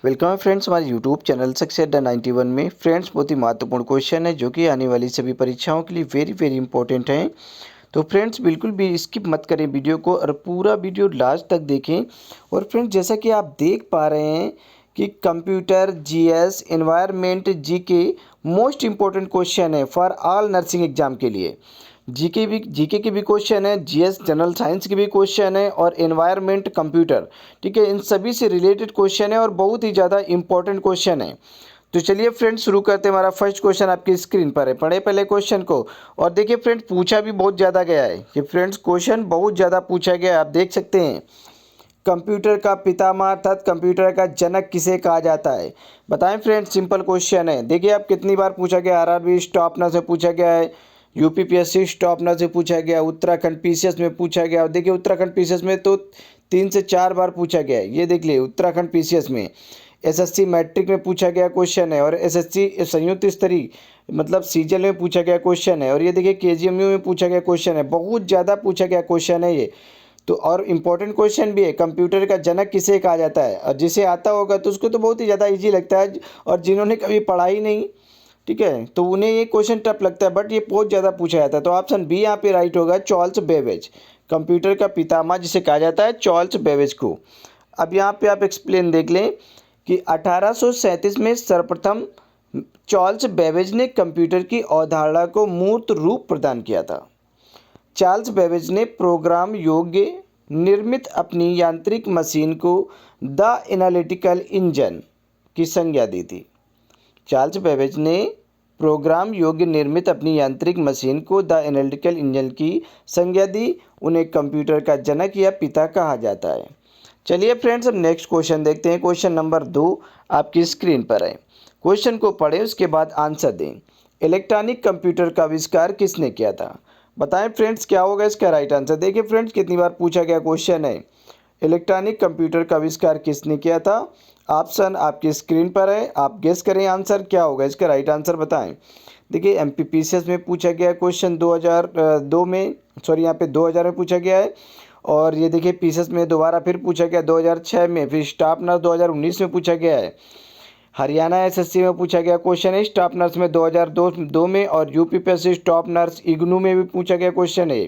Welcome है friends हमारे YouTube channel success the 91 में। फ्रेंड्स बहुत ही महत्वपूर्ण क्वेश्चन है जो कि आने वाली सभी परीक्षाओं के लिए वेरी इंपॉर्टेंट है। तो फ्रेंड्स बिल्कुल भी स्किप मत करें वीडियो को और पूरा वीडियो लास्ट तक देखें। और फ्रेंड्स जैसा कि आप देख पा रहे हैं कि computer GS environment GK most important question है फॉर ऑल नर्सिंग एग्जाम के लिए। जीके के भी क्वेश्चन है, जीएस जनरल साइंस के भी क्वेश्चन है और एनवायरनमेंट कंप्यूटर, ठीक है, इन सभी से रिलेटेड क्वेश्चन है और बहुत ही ज़्यादा इंपॉर्टेंट क्वेश्चन है। तो चलिए फ्रेंड्स शुरू करते हैं। हमारा फर्स्ट क्वेश्चन आपकी स्क्रीन पर है, पढ़े पहले क्वेश्चन को। और देखिए फ्रेंड्स पूछा भी बहुत ज़्यादा गया है कि फ्रेंड्स क्वेश्चन बहुत ज़्यादा पूछा गया है, आप देख सकते हैं। कंप्यूटर का पितामह अर्थात कंप्यूटर का जनक किसे कहा जाता है? बताएं फ्रेंड्स, सिंपल क्वेश्चन है। देखिए आप कितनी बार पूछा गया, आरआरबी स्टॉपनर से पूछा गया है, यूपीपीएससी स्टॉपनर से पूछा गया, उत्तराखंड पीसीएस में पूछा गया। और देखिए उत्तराखंड पीसीएस में तो 3 से 4 बार पूछा गया है। ये देख लिए उत्तराखंड पीसीएस में, एसएससी मैट्रिक में पूछा गया क्वेश्चन है और एसएससी संयुक्त स्तरीय मतलब सीजीएल में पूछा गया क्वेश्चन है। और ये देखिए केजीएमयू में पूछा गया क्वेश्चन है, बहुत ज़्यादा पूछा गया क्वेश्चन है ये तो। और इम्पोर्टेंट क्वेश्चन भी है, कंप्यूटर का जनक किसे कहा जाता है? और जिसे आता होगा तो उसको तो बहुत ही ज़्यादा इजी लगता है, और जिन्होंने कभी पढ़ा ही नहीं, ठीक है, तो उन्हें ये क्वेश्चन टफ लगता है, बट ये बहुत ज़्यादा पूछा जाता है। तो ऑप्शन बी यहाँ पे राइट होगा, चार्ल्स बेबेज। कंप्यूटर का पितामह जिसे कहा जाता है चार्ल्स बेबेज को। अब यहाँ पे आप एक्सप्लेन देख लें कि 1837 में सर्वप्रथम चार्ल्स बेबेज ने कंप्यूटर की अवधारणा को मूर्त रूप प्रदान किया था। चार्ल्स बेबेज ने प्रोग्राम योग्य निर्मित अपनी यांत्रिक मशीन को द एनालिटिकल इंजन की संज्ञा दी थी। चार्ल्स बेबेज ने प्रोग्राम योग्य निर्मित अपनी यांत्रिक मशीन को द एनालिटिकल इंजन की संज्ञा दी। उन्हें कंप्यूटर का जनक या पिता कहा जाता है। चलिए फ्रेंड्स अब नेक्स्ट क्वेश्चन देखते हैं। क्वेश्चन नंबर 2 आपकी स्क्रीन पर है। क्वेश्चन को पढ़ें, उसके बाद आंसर दें। इलेक्ट्रॉनिक कंप्यूटर का आविष्कार किसने किया था? बताएं फ्रेंड्स क्या होगा इसका राइट आंसर। देखिए फ्रेंड्स कितनी बार पूछा गया क्वेश्चन है, इलेक्ट्रॉनिक कंप्यूटर का आविष्कार किसने किया था? ऑप्शन आपकी स्क्रीन पर है, आप गेस करें आंसर क्या होगा, इसका राइट आंसर बताएं। देखिए एमपीपीसीएस में पूछा गया क्वेश्चन 2002 में, सॉरी यहाँ पे 2000 में पूछा गया है। और ये देखिए पीसीएस में दोबारा फिर पूछा गया 2006 में, फिर स्टाफ नर्स 2019 में पूछा गया है। हरियाणा एसएससी में पूछा गया क्वेश्चन है स्टाफ नर्स में 2002 में, और यूपीपीएससी स्टाफ नर्स इग्नू में भी पूछा गया क्वेश्चन है।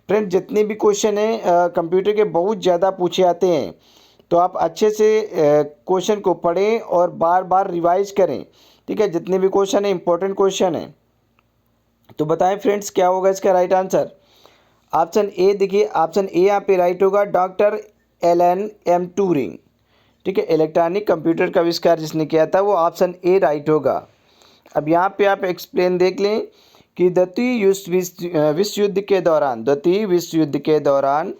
फ्रेंड जितने भी क्वेश्चन हैं कंप्यूटर के बहुत ज़्यादा पूछे आते हैं, तो आप अच्छे से क्वेश्चन को पढ़ें और बार बार रिवाइज करें, ठीक है। जितने भी क्वेश्चन है इंपॉर्टेंट क्वेश्चन है। तो बताएं फ्रेंड्स क्या होगा इसका राइट आंसर। ऑप्शन ए, देखिए ऑप्शन ए यहाँ पे राइट होगा, डॉक्टर एलन एम टूरिंग, ठीक है। इलेक्ट्रॉनिक कंप्यूटर का आविष्कार जिसने किया था वो ऑप्शन ए राइट होगा। अब यहाँ पे आप एक्सप्लेन देख लें कि द्वितीय विश्व युद्ध के दौरान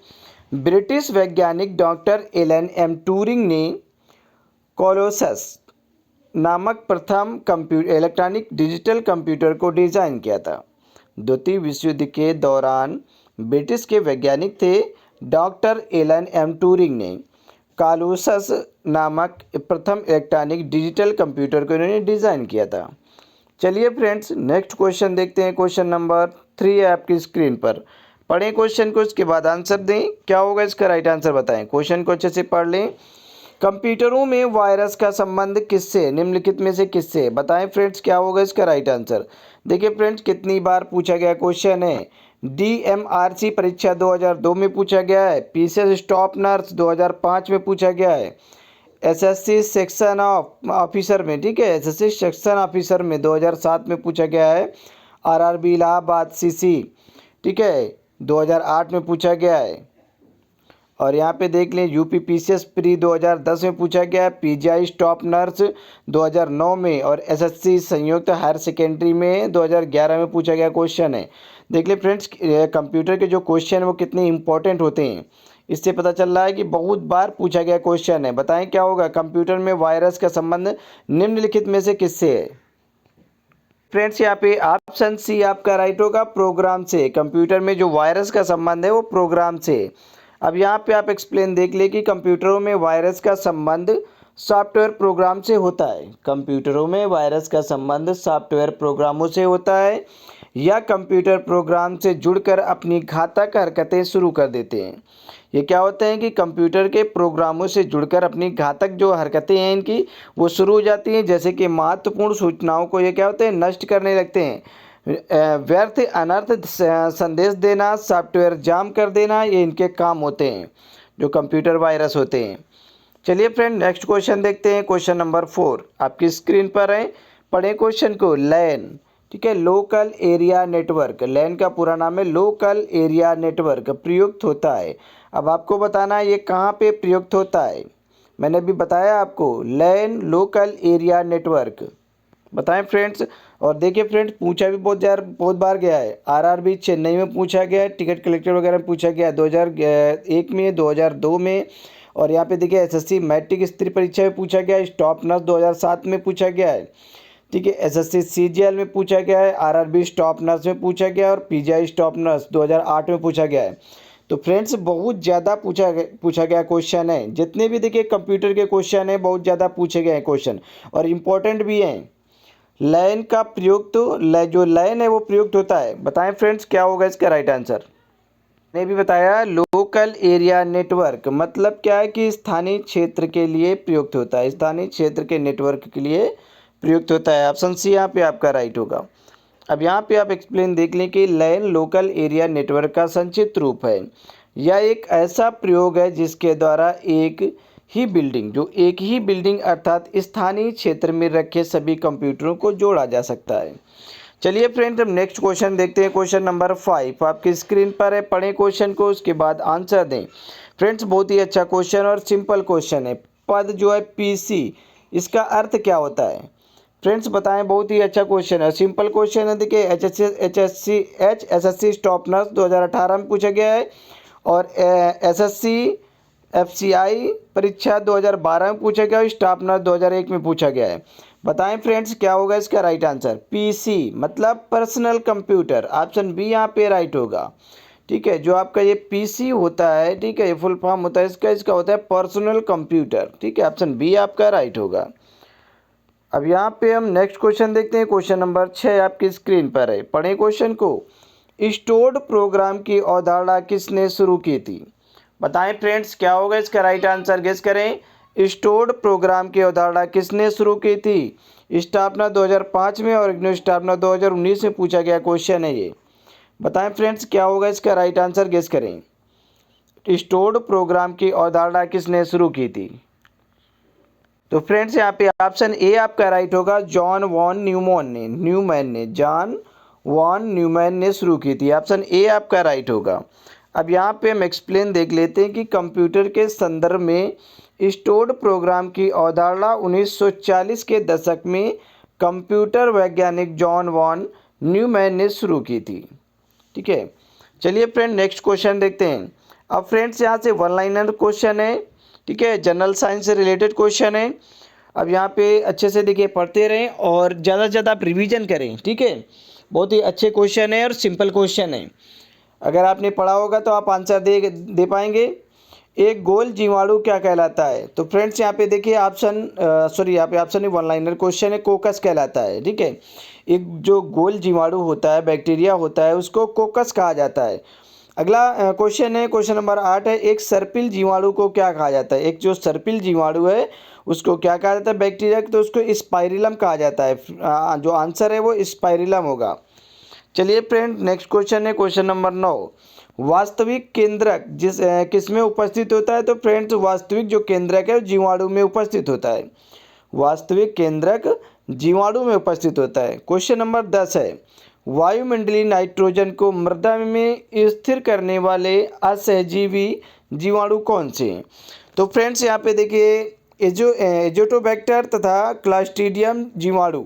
ब्रिटिश वैज्ञानिक डॉक्टर एलन एम टूरिंग ने कोलोसस नामक प्रथम इलेक्ट्रॉनिक डिजिटल कंप्यूटर को डिज़ाइन किया था। द्वितीय विश्व युद्ध के दौरान ब्रिटिश के वैज्ञानिक थे डॉक्टर एलन एम टूरिंग ने कोलोसस नामक प्रथम इलेक्ट्रॉनिक डिजिटल कंप्यूटर को इन्होंने डिज़ाइन किया था। चलिए फ्रेंड्स नेक्स्ट क्वेश्चन देखते हैं। क्वेश्चन नंबर 3 है आपकी स्क्रीन पर, पढ़ें क्वेश्चन को, उसके बाद आंसर दें। क्या होगा इसका राइट आंसर बताएं। क्वेश्चन को अच्छे से पढ़ लें। कंप्यूटरों में वायरस का संबंध किससे, निम्नलिखित में से किससे? बताएं फ्रेंड्स क्या होगा इसका राइट आंसर। देखिए फ्रेंड्स कितनी बार पूछा गया क्वेश्चन है, डीएमआरसी परीक्षा 2002 में पूछा गया है, पीसीएस स्टाफ नर्स 2005 में पूछा गया है, एसएससी सेक्शन ऑफिसर में, ठीक है, एसएससी सेक्शन ऑफिसर में 2007 में पूछा गया है, आरआरबी इलाहाबाद सीसी, ठीक है, 2008 में पूछा गया है। और यहाँ पे देख लें यूपीपीसीएस प्री 2010 में पूछा गया है, पीजीआई स्टाफ नर्स 2009 में, और एसएससी संयुक्त हायर सेकेंडरी में 2011 में पूछा गया क्वेश्चन है। देख लें फ्रेंड्स कंप्यूटर के जो क्वेश्चन है वो कितने इंपॉर्टेंट होते हैं, इससे पता चल रहा है कि बहुत बार पूछा गया क्वेश्चन है। बताएं क्या होगा, कंप्यूटर में वायरस का संबंध निम्नलिखित में से किससे है? फ्रेंड्स यहाँ पे ऑप्शन सी आपका राइट होगा, प्रोग्राम से। कंप्यूटर में जो वायरस का संबंध है वो प्रोग्राम से। अब यहाँ पे आप एक्सप्लेन देख ले कि कंप्यूटरों में वायरस का संबंध सॉफ्टवेयर प्रोग्राम से होता है। कंप्यूटरों में वायरस का संबंध सॉफ्टवेयर प्रोग्रामों से होता है, या कंप्यूटर प्रोग्राम से जुड़कर अपनी घातक हरकतें शुरू कर देते हैं। ये क्या होते हैं कि कंप्यूटर के प्रोग्रामों से जुड़कर अपनी घातक जो हरकतें हैं इनकी वो शुरू हो जाती हैं, जैसे कि महत्वपूर्ण सूचनाओं को ये क्या होते हैं नष्ट करने लगते हैं, व्यर्थ अनर्थ संदेश देना, सॉफ्टवेयर जाम कर देना, ये इनके काम होते हैं जो कंप्यूटर वायरस होते हैं। चलिए फ्रेंड नेक्स्ट क्वेश्चन देखते हैं। क्वेश्चन नंबर 4 आपकी स्क्रीन पर है, पढ़ें क्वेश्चन को। लैन, ठीक है, लोकल एरिया नेटवर्क, लैन का पूरा नाम है लोकल एरिया नेटवर्क, प्रयुक्त होता है। अब आपको बताना है ये कहाँ पे प्रयुक्त होता है। मैंने अभी बताया आपको, लैन लोकल एरिया नेटवर्क, बताएं फ्रेंड्स। और देखिए फ्रेंड्स, पूछा भी बहुत बार गया है। आरआरबी चेन्नई में पूछा गया है, टिकट कलेक्टर वगैरह में पूछा गया है 2001 में, 2002 में, और यहाँ पे देखिए एसएससी मैट्रिक स्तरीय परीक्षा में पूछा गया है, स्टाफ नर्स 2007 में पूछा गया है, ठीक है, एसएससी सीजीएल में पूछा गया है, आरआरबी स्टाफ नर्स में पूछा गया है, और पीजीआई स्टाफ नर्स 2008 में पूछा गया है। तो फ्रेंड्स बहुत ज़्यादा पूछा गया क्वेश्चन है। जितने भी देखिए कंप्यूटर के क्वेश्चन हैं बहुत ज़्यादा पूछे गए हैं क्वेश्चन, और इम्पोर्टेंट भी हैं। लैन का प्रयुक्त, जो लैन है वो प्रयुक्त होता है। बताएं फ्रेंड्स क्या होगा इसका राइट आंसर। मैंने भी बताया लोकल एरिया नेटवर्क मतलब क्या है कि स्थानीय क्षेत्र के लिए प्रयुक्त होता है, स्थानीय क्षेत्र के नेटवर्क के लिए प्रयुक्त होता है। ऑप्शन सी यहाँ पे आपका राइट होगा। अब यहाँ पे आप एक्सप्लेन देख लें कि लैन लोकल एरिया नेटवर्क का संक्षिप्त रूप है। यह एक ऐसा प्रयोग है जिसके द्वारा एक ही बिल्डिंग अर्थात स्थानीय क्षेत्र में रखे सभी कंप्यूटरों को जोड़ा जा सकता है। चलिए फ्रेंड्स, हम नेक्स्ट क्वेश्चन देखते हैं। क्वेश्चन नंबर 5 आपकी स्क्रीन पर है, पढ़ें क्वेश्चन को, उसके बाद आंसर दें। फ्रेंड्स बहुत ही अच्छा क्वेश्चन और सिंपल क्वेश्चन है। पद जो है पीसी, इसका अर्थ क्या होता है फ्रेंड्स बताएं। बहुत ही अच्छा क्वेश्चन है, सिंपल क्वेश्चन है। देखिए एचएसएससी स्टाफ नर्स 2018 में पूछा गया है, और एसएससी एफसीआई परीक्षा 2012 में पूछा गया, और स्टाफ नर्स 2001 में पूछा गया है। बताएं फ्रेंड्स क्या होगा इसका राइट आंसर। पीसी मतलब पर्सनल कंप्यूटर, ऑप्शन बी यहाँ पे राइट होगा। ठीक है, जो आपका ये पीसी होता है, ठीक है, ये फुल फॉर्म होता है इसका होता है पर्सनल कंप्यूटर। ठीक है, ऑप्शन बी आपका राइट होगा। अब यहाँ पे हम नेक्स्ट क्वेश्चन देखते हैं। क्वेश्चन नंबर 6 आपकी स्क्रीन पर है, पढ़ें क्वेश्चन को। स्टोर्ड प्रोग्राम की अवधारणा किसने शुरू की थी। बताएं फ्रेंड्स क्या होगा इसका राइट आंसर, गेस करें। स्टोर्ड प्रोग्राम की अवधारणा किसने शुरू की थी। स्टाफना 2005 में और इग्नू स्टाफना 2019 में पूछा गया क्वेश्चन है ये। बताएं फ्रेंड्स क्या होगा इसका राइट आंसर, गेस करें। स्टोर्ड प्रोग्राम की अवधारणा किसने शुरू की थी। तो फ्रेंड्स यहाँ पे ऑप्शन ए आपका राइट होगा, जॉन वॉन न्यूमैन ने शुरू की थी। ऑप्शन ए आपका राइट होगा। अब यहाँ पे हम एक्सप्लेन देख लेते हैं कि कंप्यूटर के संदर्भ में स्टोर्ड प्रोग्राम की अवधारणा 1940 के दशक में कंप्यूटर वैज्ञानिक जॉन वॉन न्यूमैन ने शुरू की थी। ठीक है, चलिए फ्रेंड नेक्स्ट क्वेश्चन देखते हैं। अब फ्रेंड्स यहाँ से वन लाइनर क्वेश्चन है, ठीक है, जनरल साइंस से रिलेटेड क्वेश्चन है। अब यहाँ पे अच्छे से देखिए पढ़ते रहें और ज़्यादा से ज़्यादा आप रिविजन करें। ठीक है, बहुत ही अच्छे क्वेश्चन है और सिंपल क्वेश्चन है। अगर आपने पढ़ा होगा तो आप आंसर दे पाएंगे। एक गोल जीवाणु क्या कहलाता है। तो फ्रेंड्स यहाँ पे देखिए यहाँ पे ऑप्शन वन लाइनर क्वेश्चन है, कोकस कहलाता है। ठीक है, एक जो गोल जीवाणु होता है, बैक्टीरिया होता है, उसको कोकस कहा जाता है। अगला क्वेश्चन है, क्वेश्चन नंबर 8 है, एक सर्पिल जीवाणु को क्या कहा जाता है। एक जो सर्पिल जीवाणु है उसको क्या कहा जाता है, बैक्टीरिया, तो उसको स्पाइरिलम कहा जाता है। जो आंसर है वो स्पाइरिलम होगा। चलिए फ्रेंड नेक्स्ट क्वेश्चन है, क्वेश्चन नंबर 9। वास्तविक केंद्रक किस में उपस्थित होता है। तो फ्रेंड्स वास्तविक जो केंद्रक है जीवाणु में उपस्थित होता है। वास्तविक केंद्रक जीवाणु में उपस्थित होता है। क्वेश्चन नंबर 10 है, वायुमंडलीय नाइट्रोजन को मृदा में स्थिर करने वाले असहजीवी जीवाणु कौन से हैं। तो फ्रेंड्स यहाँ पे देखिए एजोटोबैक्टर तथा क्लास्ट्रीडियम जीवाणु,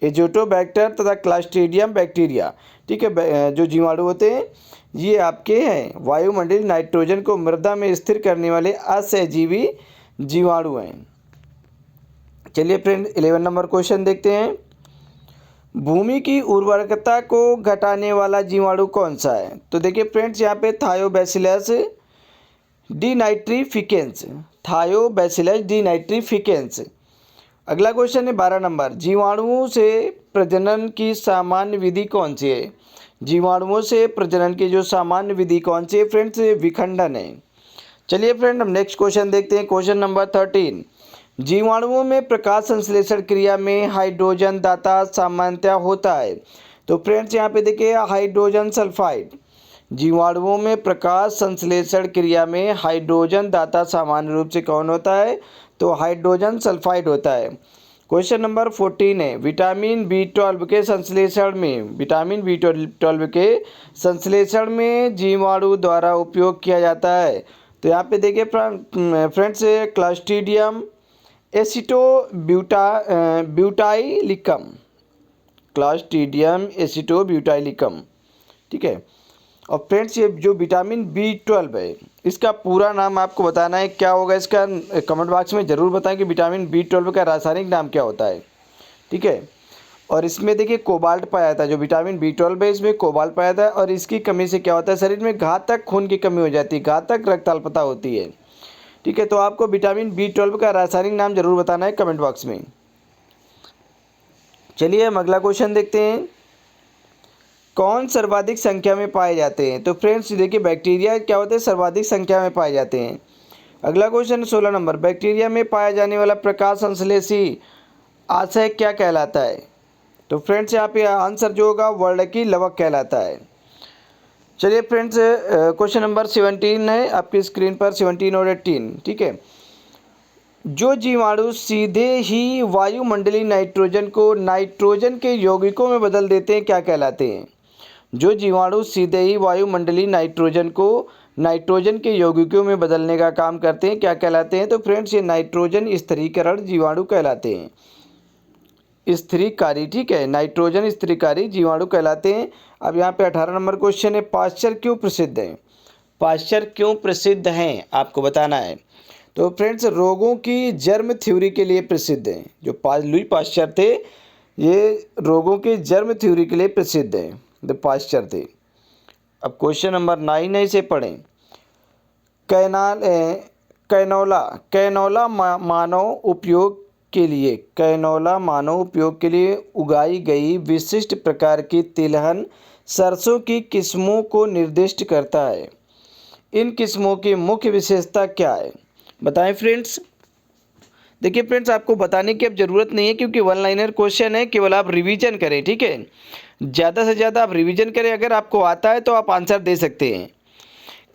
एजोटोबैक्टर तथा क्लास्ट्रीडियम बैक्टीरिया, ठीक है, जो जीवाणु होते हैं ये आपके हैं वायुमंडलीय नाइट्रोजन को मृदा में स्थिर करने वाले असहजीवी जीवाणु हैं। चलिए फ्रेंड 11 नंबर क्वेश्चन देखते हैं। भूमि की उर्वरकता को घटाने वाला जीवाणु कौन सा है। तो देखिए फ्रेंड्स यहाँ पे थायोबैसिलस डीनाइट्रीफिकेंस। अगला क्वेश्चन है 12 नंबर, जीवाणुओं से प्रजनन की सामान्य विधि कौन सी है। जीवाणुओं से प्रजनन की जो सामान्य विधि कौन सी है फ्रेंड्स, विखंडन है। चलिए फ्रेंड, हम नेक्स्ट क्वेश्चन देखते हैं। क्वेश्चन नंबर 13, जीवाणुओं में प्रकाश संश्लेषण क्रिया में हाइड्रोजन दाता सामान्यतः होता है। तो फ्रेंड्स यहाँ पे देखिए हाइड्रोजन सल्फाइड। जीवाणुओं में प्रकाश संश्लेषण क्रिया में हाइड्रोजन दाता सामान्य रूप से कौन होता है? तो हाइड्रोजन सल्फाइड होता है। क्वेश्चन नंबर 14 है, विटामिन B12 के संश्लेषण में जीवाणु द्वारा उपयोग किया जाता है। तो यहाँ पे देखिए फ्रेंड्स, क्लस्ट्रीडियम एसिटोब्यूटाइलिकम, ठीक है। और फ्रेंड्स, ये जो विटामिन B12 है, इसका पूरा नाम आपको बताना है, क्या होगा इसका? कमेंट बॉक्स में ज़रूर बताएं कि विटामिन B12 का रासायनिक नाम क्या होता है, ठीक है। और इसमें देखिए कोबाल्ट पाया जाता है। जो विटामिन B12 है इसमें कोबाल्ट पाया जाता है, और इसकी कमी से क्या होता है? शरीर में घातक खून की कमी हो जाती है, घातक रक्त अल्पता होती है, ठीक है। तो आपको विटामिन B12 का रासायनिक नाम जरूर बताना है कमेंट बॉक्स में। चलिए हम अगला क्वेश्चन देखते हैं, कौन सर्वाधिक संख्या में पाए जाते हैं? तो फ्रेंड्स देखिए बैक्टीरिया क्या होते हैं? सर्वाधिक संख्या में पाए जाते हैं। अगला क्वेश्चन 16 नंबर, बैक्टीरिया में पाया जाने वाला प्रकाश संश्लेषी आशय क्या कहलाता है? तो फ्रेंड्स यहाँ पे आंसर जो होगा वर्णकी लवक कहलाता है। चलिए फ्रेंड्स, क्वेश्चन नंबर 17 है आपकी स्क्रीन पर, 17 और 18, ठीक है। जो जीवाणु सीधे ही वायुमंडलीय नाइट्रोजन को नाइट्रोजन के यौगिकों में बदल देते हैं क्या कहलाते हैं? जो जीवाणु सीधे ही वायुमंडलीय नाइट्रोजन को नाइट्रोजन के यौगिकों में बदलने का काम करते हैं क्या कहलाते हैं? तो फ्रेंड्स, ये नाइट्रोजन स्थिरीकरण जीवाणु कहलाते हैं, स्थिरीकारी, ठीक है। नाइट्रोजन स्थिरीकारी जीवाणु कहलाते हैं। अब यहाँ पे 18 नंबर क्वेश्चन है, पाश्चर क्यों प्रसिद्ध है? पाश्चर क्यों प्रसिद्ध हैं आपको बताना है। तो फ्रेंड्स, रोगों की जर्म थ्योरी के लिए प्रसिद्ध हैं। जो लुई पाश्चर थे, ये रोगों की जर्म थ्योरी के लिए प्रसिद्ध हैं, द पाश्चर थे। अब क्वेश्चन नंबर 9 है, इसे पढ़ें। कैनोला मानव उपयोग के लिए उगाई गई विशिष्ट प्रकार की तिलहन सरसों की किस्मों को निर्दिष्ट करता है। इन किस्मों की मुख्य विशेषता क्या है? बताएं फ्रेंड्स। देखिए फ्रेंड्स, आपको बताने की अब ज़रूरत नहीं है, क्योंकि वन लाइनर क्वेश्चन है, केवल आप रिवीजन करें, ठीक है। ज़्यादा से ज़्यादा आप रिवीजन करें, अगर आपको आता है तो आप आंसर दे सकते हैं।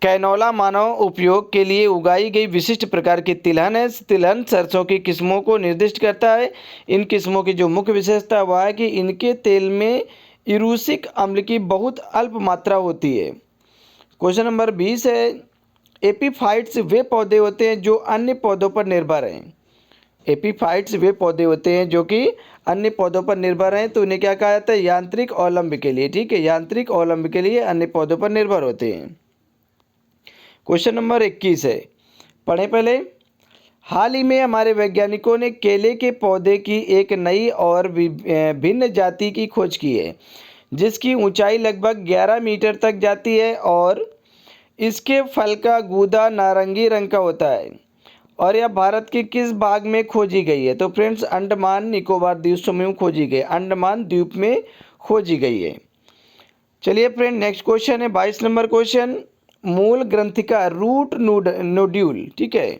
कैनोला मानव उपयोग के लिए उगाई गई विशिष्ट प्रकार की तिलहन है। तिलहन सरसों की किस्मों को निर्दिष्ट करता है। इन किस्मों की जो मुख्य विशेषता वह है कि इनके तेल में इरूसिक अम्ल की बहुत अल्प मात्रा होती है। क्वेश्चन नंबर 20 है, एपीफाइट्स वे पौधे होते हैं जो अन्य पौधों पर निर्भर हैं। एपीफाइट्स वे पौधे होते हैं जो कि अन्य पौधों पर निर्भर हैं, तो उन्हें क्या कहा जाता है? यांत्रिक अवलंब के लिए, ठीक है। यांत्रिक अवलंब के लिए अन्य पौधों पर निर्भर होते हैं। क्वेश्चन नंबर 21 है, पढ़ें पहले। हाल ही में हमारे वैज्ञानिकों ने केले के पौधे की एक नई और भिन्न जाति की खोज की है, जिसकी ऊंचाई लगभग 11 मीटर तक जाती है और इसके फल का गूदा नारंगी रंग का होता है। और यह भारत के किस भाग में खोजी गई है? तो फ्रेंड्स, अंडमान निकोबार द्वीप समूह खोजी गई, अंडमान द्वीप में खोजी गई है। चलिए फ्रेंड, नेक्स्ट क्वेश्चन है 22 नंबर क्वेश्चन, मूल ग्रंथिका रूट नोड्यूल, ठीक है।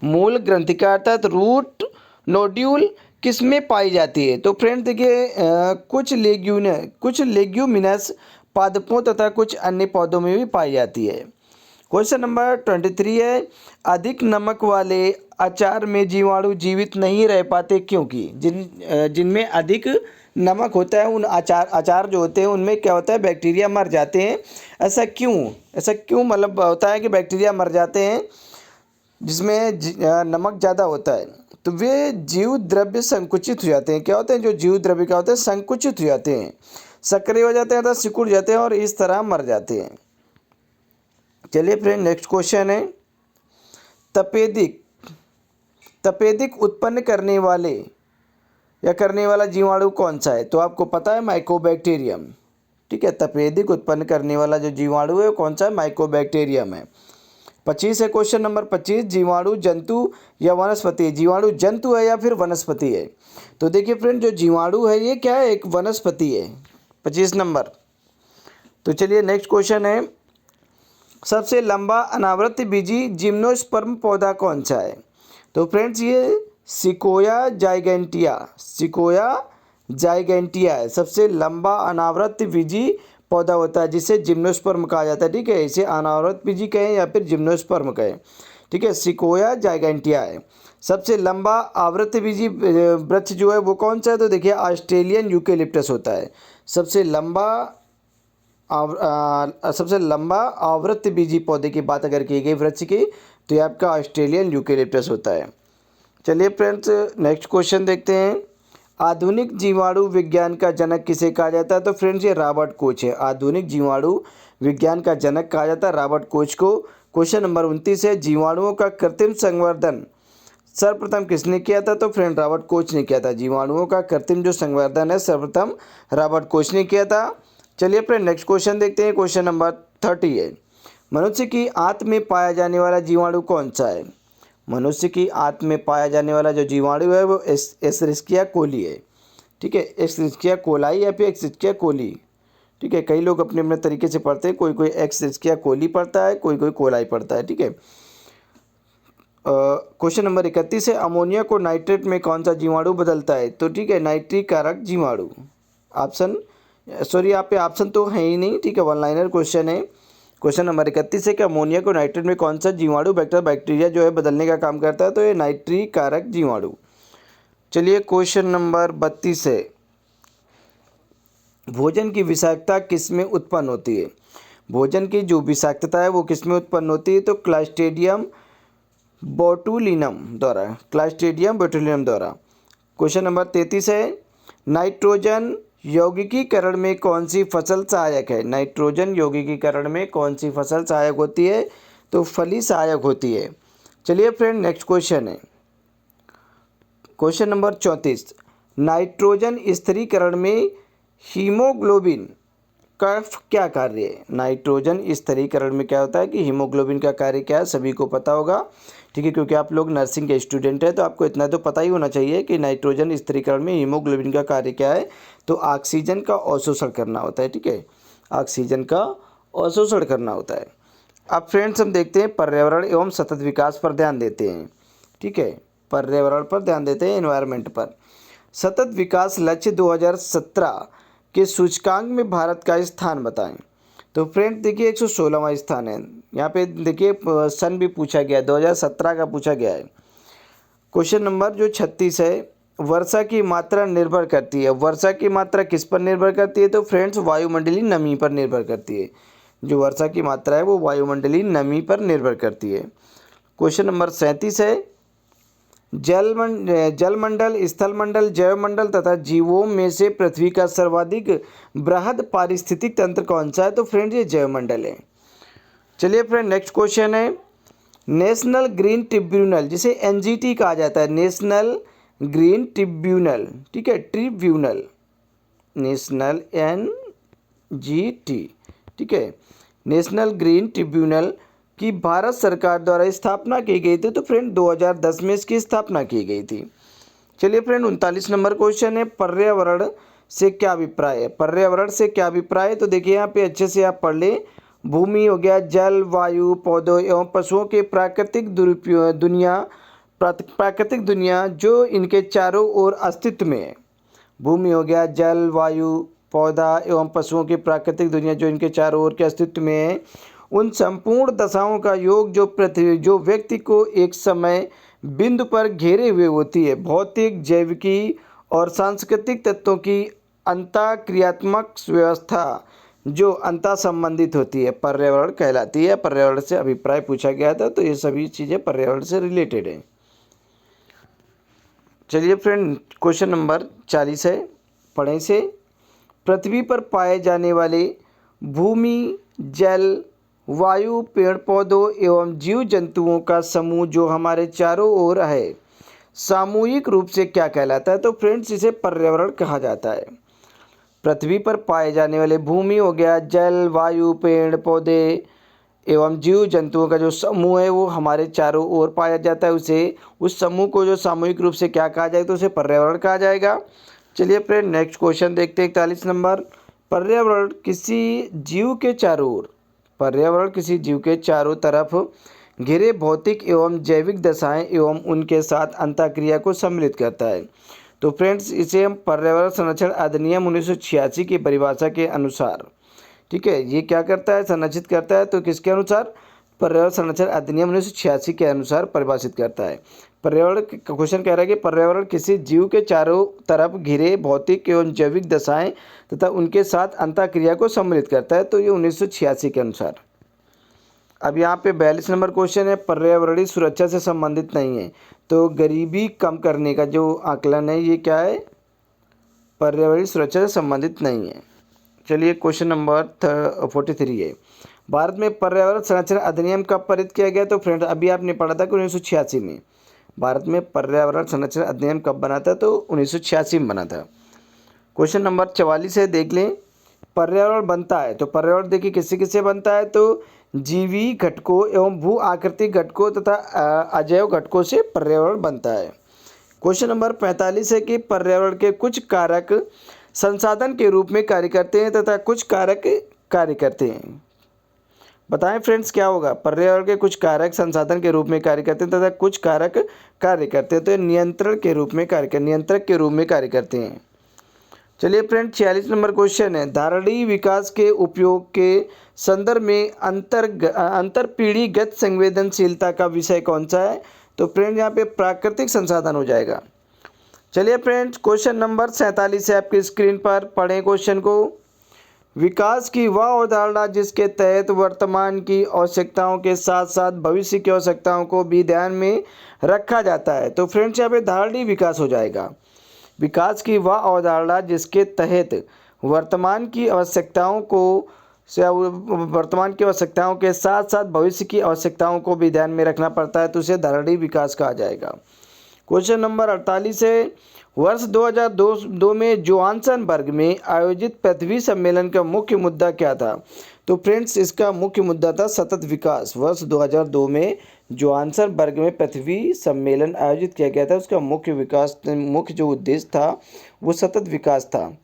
मूल ग्रंथिका अर्थात रूट नोड्यूल किस में पाई जाती है? तो फ्रेंड देखिए, कुछ लेग्यूमिनस पादपों तथा कुछ अन्य पौधों में भी पाई जाती है। क्वेश्चन नंबर 23 है, अधिक नमक वाले अचार में जीवाणु जीवित नहीं रह पाते क्योंकि? जिनमें अधिक नमक होता है उन अचार जो होते हैं उनमें क्या होता है? बैक्टीरिया मर जाते हैं। ऐसा क्यों मतलब होता है कि बैक्टीरिया मर जाते हैं जिसमें नमक ज़्यादा होता है? तो वे जीव द्रव्य संकुचित हो जाते हैं। क्या होते हैं? जो जीव द्रव्य क्या होते हैं? संकुचित हो जाते हैं, सक्रिय हो जाते हैं अर्थात सिकुड़ जाते हैं और इस तरह मर जाते हैं। चलिए फ्रेंड, नेक्स्ट क्वेश्चन है, तपेदिक उत्पन्न करने वाला जीवाणु कौन सा है? तो आपको पता है, माइकोबैक्टीरियम, ठीक है। तपेदिक उत्पन्न करने वाला जो जीवाणु है वो कौन सा है? माइकोबैक्टीरियम है। 25 है क्वेश्चन नंबर 25, जीवाणु जंतु या वनस्पति है? जीवाणु जंतु है या फिर वनस्पति है? तो देखिए फ्रेंड, जो जीवाणु है ये क्या है? एक वनस्पति है, 25 नंबर। तो चलिए नेक्स्ट क्वेश्चन है, सबसे लंबा अनावृत बीजी जिम्नोस्पर्म पौधा कौन सा है? तो फ्रेंड्स ये सिकोया जाइगेंटिया है। सबसे लंबा अनावृत बीजी पौधा होता है जिसे जिम्नोस्पर्म कहा जाता है। ठीक है, इसे अनावृत बीजी कहें या फिर जिम्नोस्पर्म कहें। ठीक है, सिकोया जाइगेंटिया है। सबसे लंबा आवृत बीजी वृक्ष जो है वो कौन सा है? तो देखिए ऑस्ट्रेलियन यूकेलिप्टस होता है। सबसे लंबा सबसे लंबा आवृत बीजी पौधे की बात अगर की गई वृक्ष की, तो ये आपका ऑस्ट्रेलियन यूकेलिप्टस होता है। चलिए फ्रेंड्स, नेक्स्ट क्वेश्चन देखते हैं। आधुनिक जीवाणु विज्ञान का जनक किसे कहा जाता है? तो फ्रेंड्स ये रॉबर्ट कोच है। आधुनिक जीवाणु विज्ञान का जनक कहा जाता है रॉबर्ट कोच को। क्वेश्चन नंबर 29 है, जीवाणुओं का कृत्रिम संवर्धन सर्वप्रथम किसने किया था? तो फ्रेंड रॉबर्ट कोच ने किया था। जीवाणुओं का कृत्रिम जो संवर्धन है सर्वप्रथम रॉबर्ट कोच ने किया था। चलिए फ्रेंड नेक्स्ट क्वेश्चन देखते हैं। क्वेश्चन नंबर 30 है, मनुष्य की आंत में पाया जाने वाला जीवाणु कौन सा है? मनुष्य की आंत में पाया जाने वाला जो जीवाणु है वो एस्चरिचिया कोली है। ठीक है, एस्चरिचिया कोलाई या फिर एस्चरिचिया कोली। ठीक है, कई लोग अपने अपने तरीके से पढ़ते हैं, कोई कोई एस्चरिचिया कोली पढ़ता है, कोई कोई कोलाई पढ़ता है। ठीक है, क्वेश्चन नंबर 31 है, अमोनिया को नाइट्रेट में कौन सा जीवाणु बदलता है? तो ठीक है, नाइट्रिक कारक जीवाणु। ऑप्शन सॉरी यहाँ पे ऑप्शन तो है ही नहीं। ठीक है, वन लाइनर क्वेश्चन है। क्वेश्चन नंबर 31 है कि अमोनिया को नाइट्रेट में कौन सा जीवाणु बैक्टीरिया जो है बदलने का काम करता है? तो ये नाइट्रिक कारक जीवाणु। चलिए क्वेश्चन नंबर 32 है, भोजन की विषाक्तता किस में उत्पन्न होती है? भोजन की जो विषाक्तता है वो किस में उत्पन्न होती है? तो क्लास्ट्रीडियम बोटुलिनम द्वारा। क्वेश्चन नंबर 33 है, नाइट्रोजन यौगिकीकरण में कौन सी फसल सहायक है? नाइट्रोजन यौगिकीकरण में कौन सी फसल सहायक होती है? तो फली सहायक होती है। चलिए फ्रेंड नेक्स्ट क्वेश्चन है, क्वेश्चन नंबर 34, नाइट्रोजन स्थिरीकरण में हीमोग्लोबिन का क्या कार्य है? नाइट्रोजन स्थिरीकरण में क्या होता है कि हीमोग्लोबिन का कार्य क्या है, सभी को पता होगा। ठीक है, क्योंकि आप लोग नर्सिंग के स्टूडेंट हैं तो आपको इतना तो पता ही होना चाहिए कि नाइट्रोजन स्थिरीकरण में हीमोग्लोबिन का कार्य क्या है। तो ऑक्सीजन का अवशोषण करना होता है। ठीक है, ऑक्सीजन का अवशोषण करना होता है। अब फ्रेंड्स हम देखते हैं पर्यावरण एवं सतत विकास पर ध्यान देते हैं। ठीक है, पर्यावरण पर ध्यान देते हैं, एनवायरनमेंट पर। सतत विकास लक्ष्य 2017 के सूचकांक में भारत का स्थान बताएं। तो फ्रेंड देखिए 116वां स्थान है। यहाँ पे देखिए सन भी पूछा गया है, 2017 का पूछा गया है। क्वेश्चन नंबर जो 36 है, वर्षा की मात्रा निर्भर करती है। वर्षा की मात्रा किस पर निर्भर करती है? तो फ्रेंड्स वायुमंडलीय नमी पर निर्भर करती है। जो वर्षा की मात्रा है वो वायुमंडलीय नमी पर निर्भर करती है। क्वेश्चन नंबर 37 है, जलमंडल, स्थलमंडल, जैवमंडल तथा जीवों में से पृथ्वी का सर्वाधिक बृहद पारिस्थितिक तंत्र कौन सा है? तो फ्रेंड्स ये जैवमंडल है। चलिए फ्रेंड नेक्स्ट क्वेश्चन है, नेशनल ग्रीन ट्रिब्यूनल जिसे एनजीटी कहा जाता है, नेशनल ग्रीन ट्रिब्यूनल। ठीक है, ट्रिब्यूनल, नेशनल एनजीटी। ठीक है, नेशनल ग्रीन ट्रिब्यूनल की भारत सरकार द्वारा स्थापना की गई थी। तो फ्रेंड 2010 में इसकी स्थापना की गई थी। चलिए फ्रेंड 39 नंबर क्वेश्चन है, पर्यावरण से क्या अभिप्राय है? पर्यावरण से क्या अभिप्राय है? तो देखिए यहाँ पे अच्छे से आप पढ़ लें। भूमि हो गया, जल, वायु, पौधों एवं पशुओं के प्राकृतिक दुनिया जो इनके चारों ओर अस्तित्व में है। भूमि हो गया, जल, वायु, पौधा एवं पशुओं की प्राकृतिक दुनिया जो इनके चारों ओर के अस्तित्व में है, उन संपूर्ण दशाओं का योग जो व्यक्ति को एक समय बिंदु पर घेरे हुए होती है। भौतिक, जैविकी और सांस्कृतिक तत्वों की अंतःक्रियात्मक व्यवस्था जो अंतः संबंधित होती है पर्यावरण कहलाती है। पर्यावरण से अभिप्राय पूछा गया था, तो ये सभी चीज़ें पर्यावरण से रिलेटेड हैं। चलिए फ्रेंड क्वेश्चन नंबर 40 है, पढ़ें से, पृथ्वी पर पाए जाने वाले भूमि, जल, वायु, पेड़ पौधों एवं जीव जंतुओं का समूह जो हमारे चारों ओर है सामूहिक रूप से क्या कहलाता है? तो फ्रेंड्स इसे पर्यावरण कहा जाता है। पृथ्वी पर पाए जाने वाले भूमि हो गया, जल, वायु, पेड़ पौधे एवं जीव जंतुओं का जो समूह है वो हमारे चारों ओर पाया जाता है, उसे उस समूह को जो सामूहिक रूप से क्या कहा जाएगा? तो उसे पर्यावरण कहा जाएगा। चलिए फ्रेंड नेक्स्ट क्वेश्चन देखते हैं 41 नंबर, पर्यावरण किसी जीव के चारों ओर पर्यावरण किसी जीव के चारों तरफ घिरे भौतिक एवं जैविक दशाएं एवं उनके साथ अंतःक्रिया को सम्मिलित करता है। तो फ्रेंड्स इसे हम पर्यावरण संरक्षण अधिनियम 1986 की परिभाषा के अनुसार, ठीक है, ये क्या करता है, संरक्षित करता है। तो किसके अनुसार, पर्यावरण संरक्षण अधिनियम 1986 के अनुसार परिभाषित करता है। पर्यावरण क्वेश्चन कह रहा है कि पर्यावरण किसी जीव के चारों तरफ घिरे भौतिक एवं जैविक दशाएं तथा उनके साथ अंतःक्रिया को सम्मिलित करता है। तो ये 1986 के अनुसार। अब यहाँ पे 42 नंबर क्वेश्चन है, पर्यावरणीय सुरक्षा से संबंधित नहीं है। तो गरीबी कम करने का जो आकलन है ये क्या है, पर्यावरणीय सुरक्षा से संबंधित नहीं है। चलिए क्वेश्चन नंबर 43 है, भारत में पर्यावरण संरक्षण अधिनियम कब पारित किया गया। तो फ्रेंड अभी आपने पढ़ा था कि 1986 में। भारत में पर्यावरण संरक्षण अधिनियम कब बना था, तो 1986 में बना था। क्वेश्चन नंबर 44 है, देख लें, पर्यावरण बनता है। तो पर्यावरण देखिए किससे किससे बनता है, तो जीवी घटकों एवं भू आकृतिक घटकों तथा अजैव घटकों से पर्यावरण बनता है। क्वेश्चन नंबर 45 है कि पर्यावरण के कुछ कारक संसाधन के रूप में कार्य करते हैं तथा कुछ कारक कार्य करते हैं। बताएं फ्रेंड्स क्या होगा, पर्यावरण के कुछ कारक संसाधन के रूप में कार्य करते हैं तथा कुछ कारक कार्य करते हैं। तो नियंत्रक के रूप में कार्य करते हैं। चलिए फ्रेंड 46 नंबर क्वेश्चन है, धारणीय विकास के उपयोग के संदर्भ में अंतरपीढ़ीगत संवेदनशीलता का विषय कौन सा है। तो फ्रेंड यहाँ पे प्राकृतिक संसाधन हो जाएगा। चलिए फ्रेंड्स क्वेश्चन नंबर 47 है आपकी स्क्रीन पर, पढ़ें क्वेश्चन को। विकास की वह अवधारणा जिसके तहत वर्तमान की आवश्यकताओं के साथ साथ भविष्य की आवश्यकताओं को भी ध्यान में रखा जाता है। तो फ्रेंड्स यहाँ पे धारणीय विकास हो जाएगा। विकास की वह अवधारणा जिसके तहत वर्तमान की आवश्यकताओं के साथ साथ भविष्य की आवश्यकताओं को भी ध्यान में रखना पड़ता है, तो उसे धारणीय विकास कहा जाएगा। क्वेश्चन नंबर 48 है, वर्ष 2002 में जोहान्सबर्ग में आयोजित पृथ्वी सम्मेलन का मुख्य मुद्दा क्या था। तो फ्रेंड्स इसका मुख्य मुद्दा था सतत विकास। वर्ष 2002 में जोहान्सबर्ग में पृथ्वी सम्मेलन आयोजित किया गया था, उसका मुख्य जो उद्देश्य था वो सतत विकास था।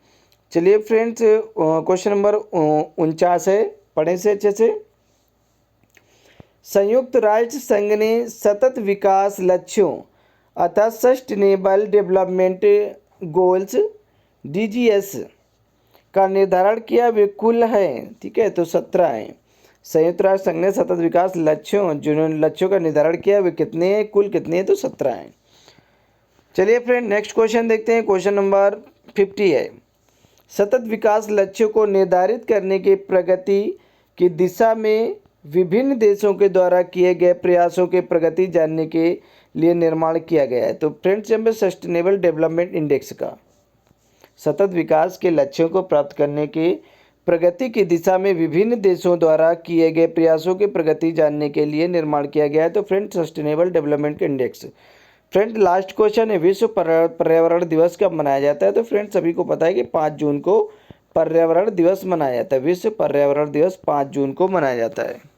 चलिए फ्रेंड्स क्वेश्चन नंबर 49 है, पढ़ें से अच्छे से। संयुक्त राष्ट्र संघ ने सतत विकास लक्ष्यों अतः सस्टेनेबल डेवलपमेंट गोल्स DGS का निर्धारण किया, वे कुल हैं, ठीक है, तो 17 हैं। संयुक्त राष्ट्र संघ ने सतत विकास लक्ष्यों का निर्धारण किया, वे कितने हैं, कुल कितने हैं, तो 17 हैं। चलिए फ्रेंड नेक्स्ट क्वेश्चन देखते हैं, क्वेश्चन नंबर 50 है, सतत विकास लक्ष्यों को निर्धारित करने की प्रगति की दिशा में विभिन्न देशों के द्वारा किए गए प्रयासों के प्रगति जानने के लिए निर्माण किया गया है। तो फ्रेंड्स यहाँ पे सस्टेनेबल डेवलपमेंट इंडेक्स का सतत विकास के लक्ष्यों को प्राप्त करने की प्रगति की दिशा में विभिन्न देशों द्वारा किए गए प्रयासों की प्रगति जानने के लिए निर्माण किया गया है। तो friends sustainable development index. Friend last question है, विश्व पर्यावरण दिवस कब मनाया जाता है। तो फ्रेंड्स सभी को पता है कि 5 जून को पर्यावरण दिवस मनाया जाता है। विश्व पर्यावरण दिवस 5 जून को मनाया जाता है।